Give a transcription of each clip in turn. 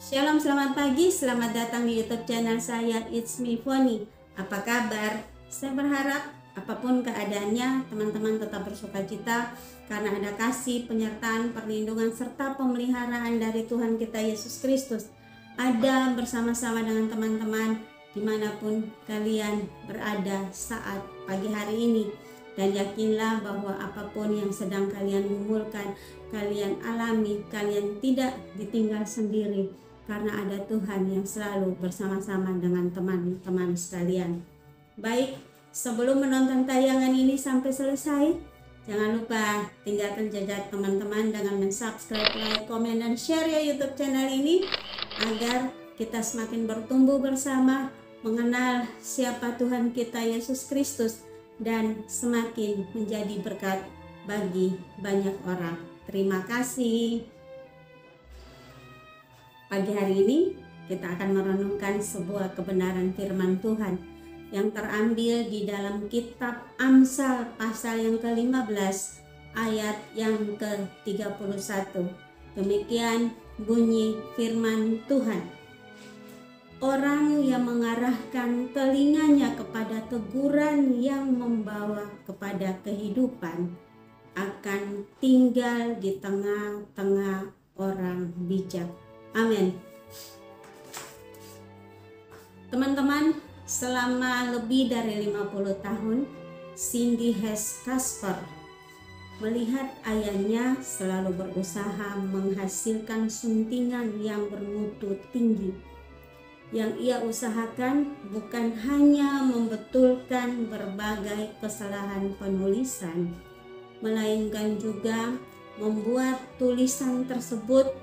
Shalom, selamat pagi, selamat datang di YouTube channel saya, It's Me Foni. Apa kabar? Saya berharap apapun keadaannya, teman-teman tetap bersukacita karena ada kasih, penyertaan, perlindungan, serta pemeliharaan dari Tuhan kita Yesus Kristus. Ada bersama-sama dengan teman-teman dimanapun kalian berada saat pagi hari ini. Dan yakinlah bahwa apapun yang sedang kalian gumulkan, kalian alami, kalian tidak ditinggal sendiri. Karena ada Tuhan yang selalu bersama-sama dengan teman-teman sekalian. Baik, sebelum menonton tayangan ini sampai selesai, jangan lupa tinggalkan jejak teman-teman dengan subscribe, like, komen, dan share ya YouTube channel ini agar kita semakin bertumbuh bersama, mengenal siapa Tuhan kita Yesus Kristus, dan semakin menjadi berkat bagi banyak orang. Terima kasih. Pagi hari ini kita akan merenungkan sebuah kebenaran firman Tuhan yang terambil di dalam kitab Amsal pasal yang ke-15 ayat yang ke-31. Demikian bunyi firman Tuhan. Orang yang mengarahkan telinganya kepada teguran yang membawa kepada kehidupan akan tinggal di tengah-tengah orang bijak. Amin. Teman-teman, selama lebih dari 50 tahun, Cindy Hess Kasper melihat ayahnya selalu berusaha menghasilkan suntingan yang bermutu tinggi. Yang ia usahakan bukan hanya membetulkan berbagai kesalahan penulisan, melainkan juga membuat tulisan tersebut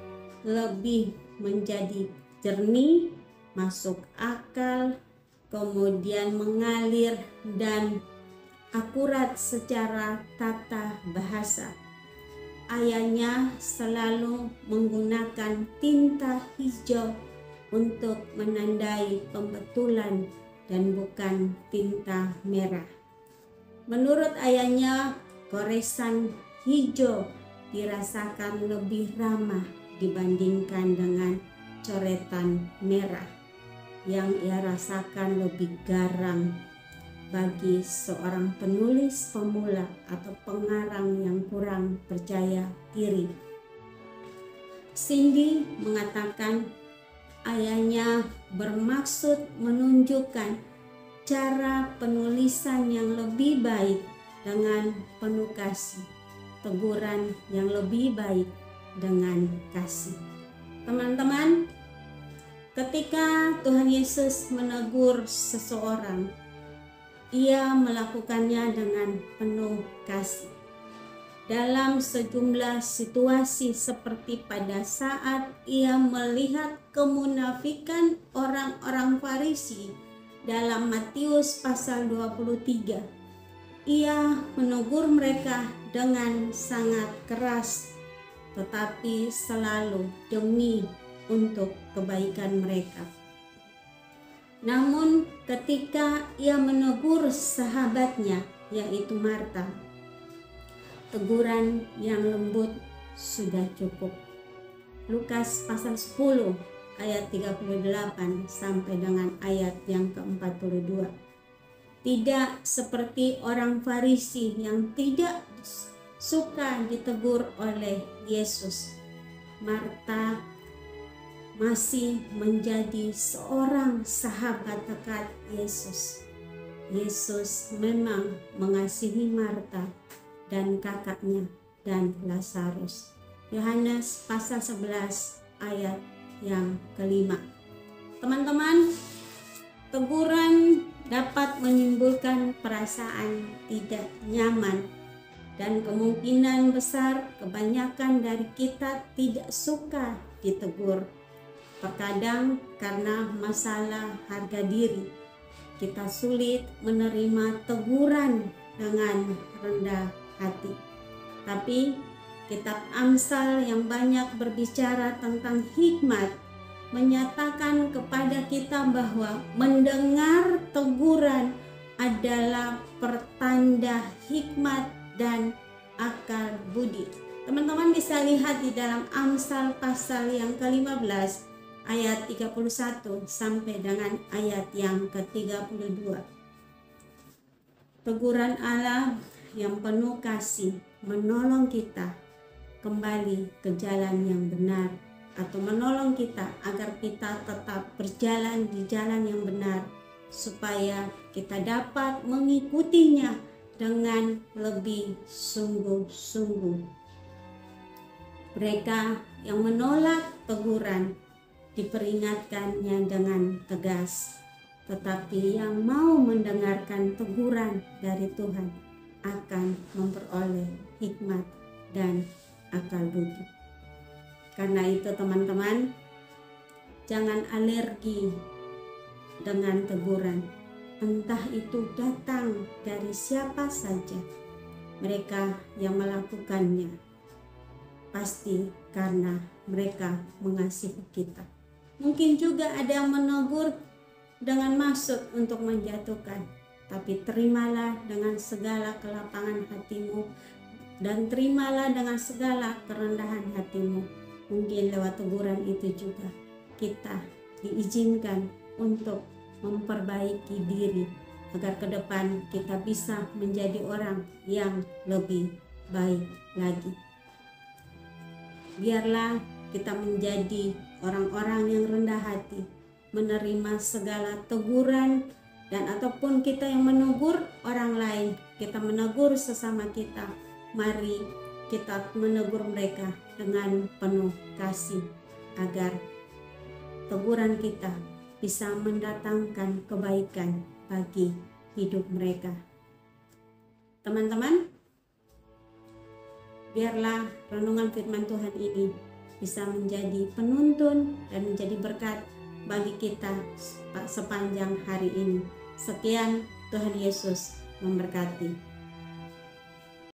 lebih menjadi jernih, masuk akal, kemudian mengalir dan akurat secara tata bahasa. Ayahnya selalu menggunakan tinta hijau untuk menandai pembetulan dan bukan tinta merah. Menurut ayahnya, goresan hijau dirasakan lebih ramah dibandingkan dengan coretan merah yang ia rasakan lebih garam bagi seorang penulis pemula atau pengarang yang kurang percaya diri. Cindy mengatakan ayahnya bermaksud menunjukkan cara penulisan yang lebih baik dengan penuh kasih, teguran yang lebih baik dengan kasih. Teman-teman, ketika Tuhan Yesus menegur seseorang, ia melakukannya dengan penuh kasih. Dalam sejumlah situasi seperti pada saat ia melihat kemunafikan orang-orang Farisi dalam Matius pasal 23, ia menegur mereka dengan sangat keras, tetapi selalu demi untuk kebaikan mereka. Namun ketika ia menegur sahabatnya, yaitu Marta, teguran yang lembut sudah cukup. Lukas pasal 10 ayat 38 sampai dengan ayat yang ke-42. Tidak seperti orang Farisi yang tidak suka ditegur oleh Yesus, Marta masih menjadi seorang sahabat dekat Yesus. Yesus memang mengasihi Marta dan kakaknya dan Lazarus. Yohanes pasal 11 ayat yang kelima. Teman-teman, teguran dapat menimbulkan perasaan tidak nyaman. Dan kemungkinan besar kebanyakan dari kita tidak suka ditegur. Terkadang karena masalah harga diri, kita sulit menerima teguran dengan rendah hati. Tapi kitab Amsal yang banyak berbicara tentang hikmat menyatakan kepada kita bahwa mendengar teguran adalah pertanda hikmat dan akal budi. Teman-teman bisa lihat di dalam Amsal pasal yang ke-15 ayat 31 sampai dengan ayat yang ke-32. Teguran Allah yang penuh kasih menolong kita kembali ke jalan yang benar, atau menolong kita agar kita tetap berjalan di jalan yang benar, supaya kita dapat mengikutinya dengan lebih sungguh-sungguh. Mereka yang menolak teguran diperingatkannya dengan tegas, tetapi yang mau mendengarkan teguran dari Tuhan akan memperoleh hikmat dan akal budi. Karena itu teman-teman, jangan alergi dengan teguran, entah itu datang dari siapa saja. Mereka yang melakukannya pasti karena mereka mengasihi kita. Mungkin juga ada yang menegur dengan maksud untuk menjatuhkan, tapi terimalah dengan segala kelapangan hatimu dan terimalah dengan segala kerendahan hatimu. Mungkin lewat teguran itu juga kita diizinkan untuk memperbaiki diri agar ke depan kita bisa menjadi orang yang lebih baik lagi. Biarlah kita menjadi orang-orang yang rendah hati, menerima segala teguran, dan ataupun kita yang menegur orang lain, kita menegur sesama kita, mari kita menegur mereka dengan penuh kasih agar teguran kita bisa mendatangkan kebaikan bagi hidup mereka. Teman-teman, biarlah renungan firman Tuhan ini bisa menjadi penuntun dan menjadi berkat bagi kita sepanjang hari ini. Sekian, Tuhan Yesus memberkati.